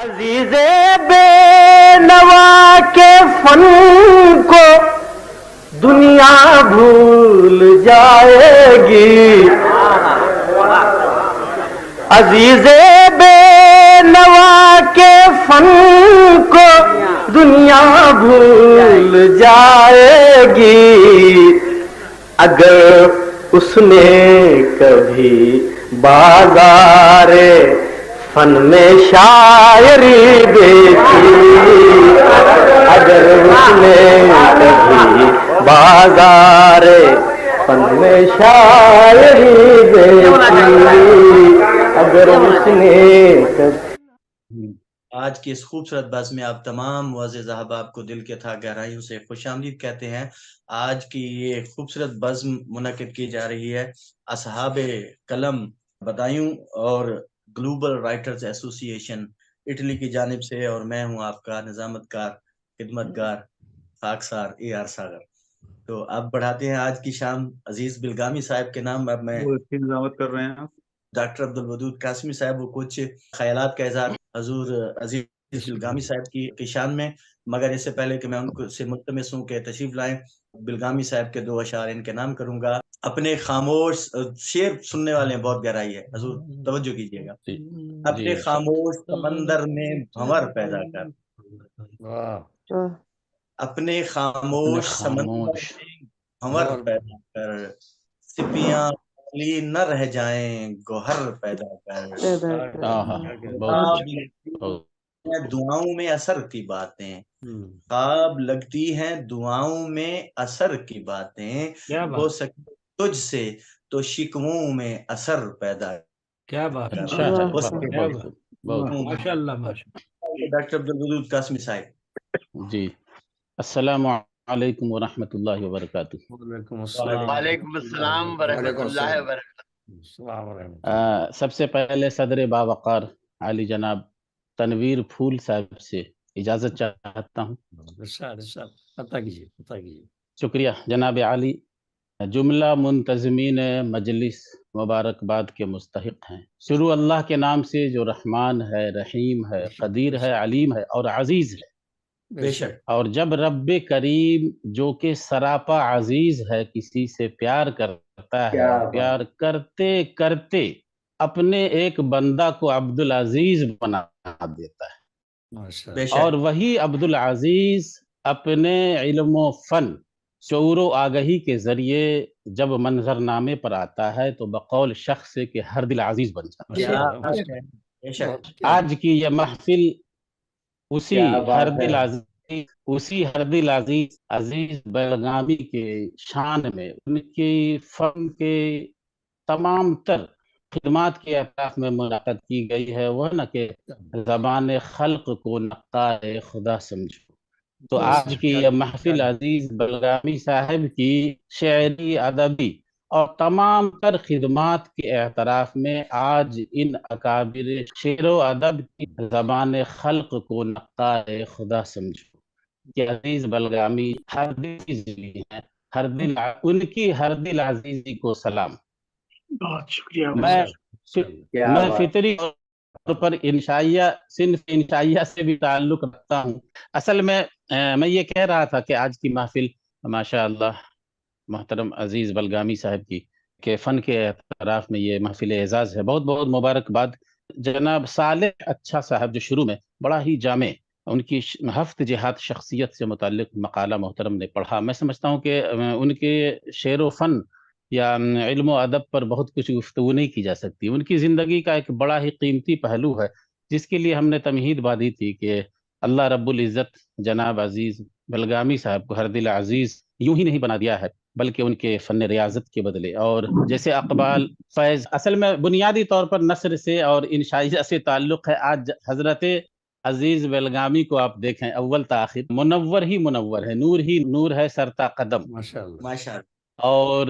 عزیز بے نوا کے فن کو دنیا بھول جائے گی. عزیز بے نوا کے فن کو دنیا بھول جائے گی اگر اس نے کبھی بازار فن میں شاعری دیکھی. اگر اس نے کبھی بازار فن میں شاعری دیکھی. اگر اس نے کبھی. آج کی اس خوبصورت بزم میں آپ تمام معزز احباب کو دل کے تھا گہرائیوں سے خوش آمدید کہتے ہیں. آج کی یہ خوبصورت بزم منعقد کی جا رہی ہے اصحاب قلم بدایوں اور گلوبل رائٹرز ایسوسی ایشن اٹلی کی جانب سے، اور میں ہوں آپ کا نظامت کار خدمت گار خاکسار اے آر ساگر. تو اب بڑھاتے ہیں آج کی شام عزیز بلگامی صاحب کے نام. اب میں نظامت کر رہے ہیں آپ ڈاکٹر عبدالودود قاسمی صاحب وہ کچھ خیالات کا اظہار حضور عزیز بلگامی صاحب کی شان میں، مگر اس سے پہلے کہ میں ان کو سے ملتمس ہوں کہ تشریف لائیں، بلگامی صاحب کے دو اشعار ان کے نام کروں گا. اپنے خاموش شعر سننے والے ہیں، بہت گہرائی ہے، حضور توجہ کیجیے گا. اپنے خاموش سمندر میں بھنور پیدا کر، اپنے خاموش سمندر میں بھنور پیدا کر، سپیاں خالی نہ رہ جائیں گوہر پیدا کر. دعاؤں میں اثر کی باتیں، خواب لگتی ہیں دعاؤں میں اثر کی باتیں، ہو سکے تجھ سے تو شکووں میں اثر پیدا. کیا بات ہے، ماشاء اللہ ڈاکٹر عبدالودود قاسمی صاحب. جی، السلام علیکم ورحمۃ اللہ وبرکاتہ. وعلیکم السلام ورحمۃ اللہ وبرکاتہ. سب سے پہلے صدر باوقار عالی جناب تنویر پھول صاحب سے اجازت چاہتا ہوں. شکریہ جناب عالی. جملہ منتظمین مجلس مبارکباد کے مستحق ہیں. شروع اللہ کے نام سے جو رحمان ہے، رحیم ہے، قدیر ہے، علیم ہے اور عزیز ہے. بے شک. اور جب رب کریم جو کہ سراپا عزیز ہے کسی سے پیار کرتا ہے، پیار کرتے کرتے اپنے ایک بندہ کو عبدالعزیز بنا دیتا ہے. اور وہی عبدالعزیز اپنے علم و فن، شعور و آگہی کے ذریعے جب منظر نامے پر آتا ہے تو بقول شخص سے کہ ہر دل عزیز بن جاتا ہے. آج کی یہ محفل اسی ہر دل عزیز بلگامی کے شان میں، ان کی فن کے تمام تر خدمات کے اطراف میں منعقد کی گئی ہے. وہ نہ کہ زبان خلق کو نقار خدا سمجھو. تو آج کی یہ محفل عزیز بلگامی صاحب کی شعری، ادبی اور تمام تر خدمات کے اعتراف میں آج ان اکابر شعر و ادب کی زبان خلق کو نقار خدا سمجھو کہ عزیز بلگامی ہر دل عزیزی ہیں، ان کی ہر دل عزیزی کو سلام. بہت شکریہ. میں فطری طور پر صنف انشائیہ سے بھی تعلق رکھتا ہوں. اصل میں یہ کہہ رہا تھا کہ آج کی محفل ماشاء اللہ محترم عزیز بلگامی صاحب کی کہ فن کے اعتراف میں یہ محفل اعزاز ہے. بہت بہت مبارکباد. جناب صالح اچھا صاحب جو شروع میں بڑا ہی جامع ان کی ہفت جہات شخصیت سے متعلق مقالہ محترم نے پڑھا، میں سمجھتا ہوں کہ ان کے شعر و فن یا علم و ادب پر بہت کچھ گفتگو نہیں کی جا سکتی. ان کی زندگی کا ایک بڑا ہی قیمتی پہلو ہے جس کے لیے ہم نے تمہید باندھی تھی کہ اللہ رب العزت جناب عزیز بلگامی صاحب کو ہر دل عزیز یوں ہی نہیں بنا دیا ہے بلکہ ان کے فن ریاضت کے بدلے. اور جیسے اقبال، فیض اصل میں بنیادی طور پر نثر سے اور انشائیہ سے تعلق ہے. آج حضرت عزیز بلگامی کو آپ دیکھیں اول تاخیر منور ہی منور ہے، نور ہی نور ہے سرتا قدم. ماشاءاللہ. اور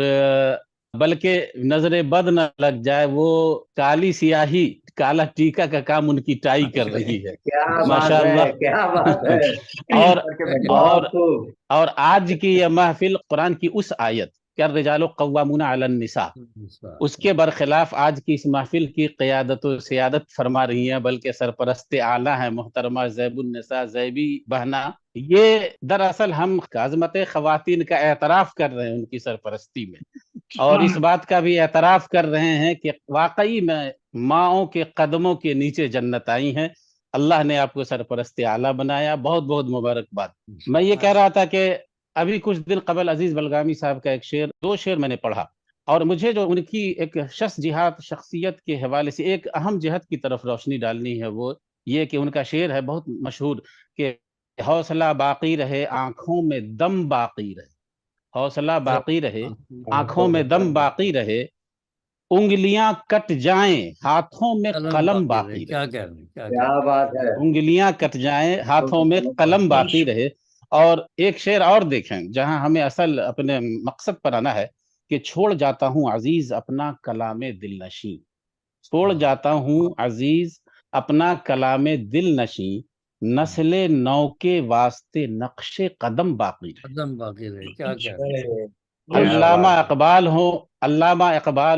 بلکہ نظر بد نہ لگ جائے، وہ کالی سیاہی کالا ٹیکا کا کام ان کی ٹائی کر رہی ہے. ماشاء اللہ. اور آج کی یہ محفل قرآن کی اس آیت کہ الرجال قوامون علی النساء، اس کے برخلاف آج کی اس محفل کی قیادت و سیادت فرما رہی ہیں، بلکہ سرپرست اعلیٰ ہیں محترمہ زیب النساء زیبی بہنا۔ یہ دراصل ہم عظمت خواتین کا اعتراف کر رہے ہیں ان کی سرپرستی میں، اور اس بات کا بھی اعتراف کر رہے ہیں کہ واقعی میں ماؤں کے قدموں کے نیچے جنت آئی ہیں۔ اللہ نے آپ کو سرپرست اعلیٰ بنایا، بہت بہت مبارکباد۔ میں یہ کہہ رہا تھا کہ ابھی کچھ دن قبل عزیز بلگامی صاحب کا ایک شعر، 2 شعر میں نے پڑھا، اور مجھے جو ان کی ایک جہاد شخصیت کے حوالے سے ایک اہم جہت کی طرف روشنی ڈالنی ہے، وہ یہ کہ ان کا شعر ہے بہت مشہور کہ حوصلہ باقی رہے آنکھوں میں دم باقی رہے، حوصلہ باقی رہے آنکھوں میں دم باقی رہے، انگلیاں کٹ جائیں ہاتھوں میں قلم باقی رہے، کیا بات ہے، انگلیاں کٹ جائیں ہاتھوں میں قلم باقی رہے۔ اور ایک شعر اور دیکھیں جہاں ہمیں اصل اپنے مقصد پر آنا ہے کہ چھوڑ جاتا ہوں عزیز اپنا کلام دل نشیں، چھوڑ جاتا ہوں عزیز اپنا کلام دل نشیں، نسل نو کے واسطے نقش قدم باقی رہے۔ علامہ اقبال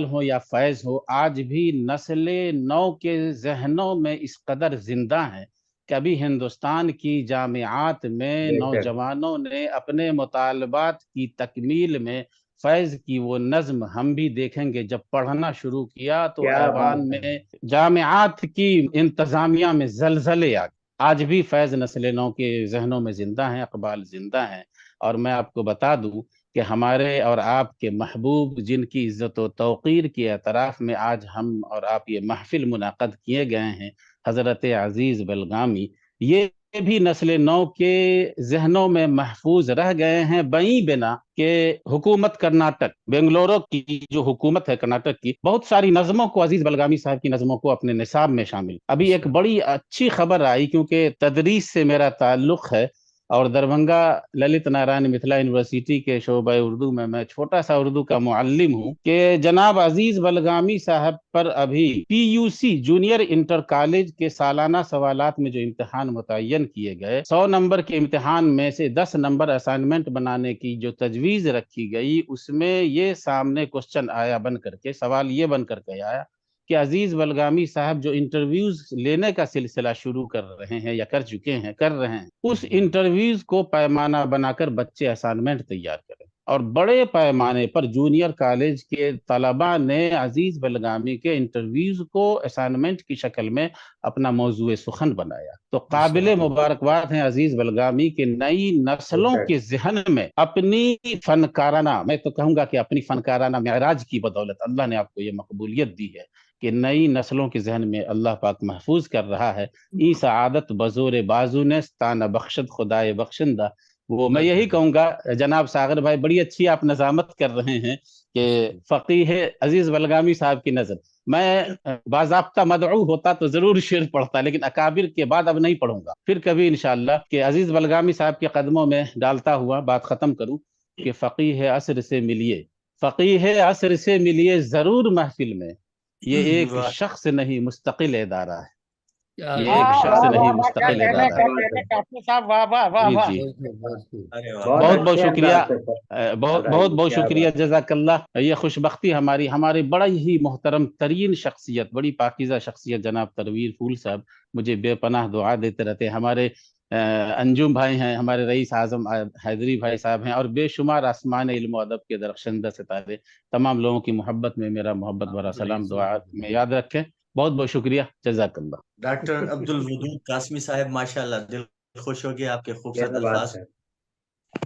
ہو یا فیض ہو، آج بھی نسل نو کے ذہنوں میں اس قدر زندہ ہیں کہ ابھی ہندوستان کی جامعات میں نوجوانوں نے اپنے مطالبات کی تکمیل میں فیض کی وہ نظم ہم بھی دیکھیں گے جب پڑھنا شروع کیا تو ایوان میں جامعات کی انتظامیہ میں زلزلے آ گئے۔ آج بھی فیض نسل نو کے ذہنوں میں زندہ ہیں، اقبال زندہ ہیں۔ اور میں آپ کو بتا دوں کہ ہمارے اور آپ کے محبوب جن کی عزت و توقیر کے اعتراف میں آج ہم اور آپ یہ محفل منعقد کیے گئے ہیں، حضرت عزیز بلگامی، یہ بھی نسل نو کے ذہنوں میں محفوظ رہ گئے ہیں بئیں بنا کہ حکومت کرناٹک، بنگلورو کی جو حکومت ہے کرناٹک کی، بہت ساری نظموں کو عزیز بلگامی صاحب کی نظموں کو اپنے نصاب میں شامل۔ ابھی ایک بڑی اچھی خبر آئی، کیونکہ تدریس سے میرا تعلق ہے اور دربھنگا للت نارائن متھلا یونیورسٹی کے شعبہ اردو میں چھوٹا سا اردو کا معلم ہوں، کہ جناب عزیز بلگامی صاحب پر ابھی PUC جونیئر انٹر کالج کے سالانہ سوالات میں جو امتحان متعین کیے گئے، 100 نمبر کے امتحان میں سے 10 نمبر اسائنمنٹ بنانے کی جو تجویز رکھی گئی، اس میں یہ سامنے کوسچن آیا بن کر کے، سوال یہ بن کر کے آیا کہ عزیز بلگامی صاحب جو انٹرویوز لینے کا سلسلہ شروع کر رہے ہیں یا کر رہے ہیں، اس انٹرویوز کو پیمانہ بنا کر بچے اسائنمنٹ تیار کریں۔ اور بڑے پیمانے پر جونیئر کالج کے طلباء نے عزیز بلگامی کے انٹرویوز کو اسائنمنٹ کی شکل میں اپنا موضوع سخن بنایا۔ تو قابل مبارکباد ہیں عزیز بلگامی کہ نئی نسلوں کے ذہن میں اپنی فنکارانہ، میں تو کہوں گا کہ اپنی فنکارانہ معراج کی بدولت اللہ نے آپ کو یہ مقبولیت دی ہے کہ نئی نسلوں کے ذہن میں اللہ پاک محفوظ کر رہا ہے۔ ای سعادت بزور بازو نے ستانہ بخشد خدائے بخشندہ۔ وہ میں یہی کہوں گا جناب ساغر بھائی، بڑی اچھی آپ نظامت کر رہے ہیں کہ فقیہ عزیز بلگامی صاحب کی نظر، میں باضابطہ مدعو ہوتا تو ضرور شعر پڑھتا، لیکن اکابر کے بعد اب نہیں پڑھوں گا، پھر کبھی انشاءاللہ کہ عزیز بلگامی صاحب کے قدموں میں ڈالتا ہوا بات ختم کروں کہ فقیہ عصر سے ملیے، فقیہ عصر سے ملیے ضرور محفل میں، یہ ایک شخص نہیں مستقل ادارہ ہے، یہ ایک شخص نہیں مستقل ادارہ ہے۔ جی بہت بہت شکریہ، بہت بہت شکریہ، جزاک اللہ۔ یہ خوش بختی ہمارے بڑا ہی محترم ترین شخصیت، بڑی پاکیزہ شخصیت جناب تنویر پھول صاحب مجھے بے پناہ دعا دیتے رہتے ہیں، ہمارے انجم بھائی ہیں، ہمارے رئیس اعظم حیدری بھائی صاحب ہیں، اور بے شمار آسمان علم و ادب کے درخشندہ ستارے، تمام لوگوں کی محبت میں میرا محبت بھرا سلام دعا میں یاد رکھیں۔ بہت بہت شکریہ، جزاک اللہ۔ ڈاکٹر عبدالودود قاسمی صاحب، ماشاءاللہ دل خوش ہو گیا آپ کے خوبصورت الفاظ،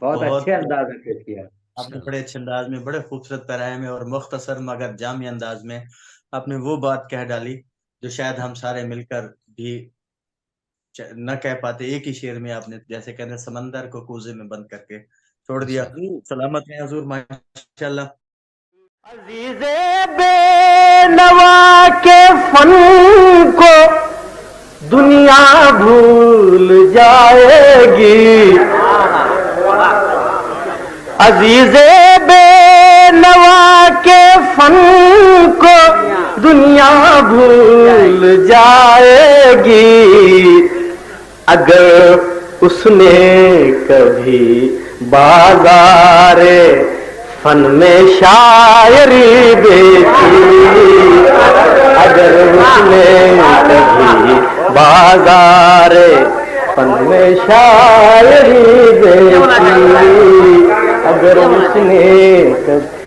بہت اچھے انداز میں پیش کیا آپ نے، بڑے اچھے انداز میں، بڑے خوبصورت پیرائے میں اور مختصر مگر جامع انداز میں آپ نے وہ بات کہہ ڈالی جو شاید ہم سارے مل کر بھی نہ کہہ پاتے۔ ایک ہی شعر میں آپ نے جیسے کہتے ہیں سمندر کو کوزے میں بند کر کے چھوڑ دیا۔ سلامت ہیں حضور، ماشاءاللہ۔ عزیز بے نوا کے فن کو دنیا بھول جائے گی، عزیز بے نوا کے فن کو دنیا بھول جائے گی، اگر اس نے کبھی بازار فن میں شاعری بیچی اگر اس نے کبھی بازار فن میں شاعری بیچی اگر اس نے کبھی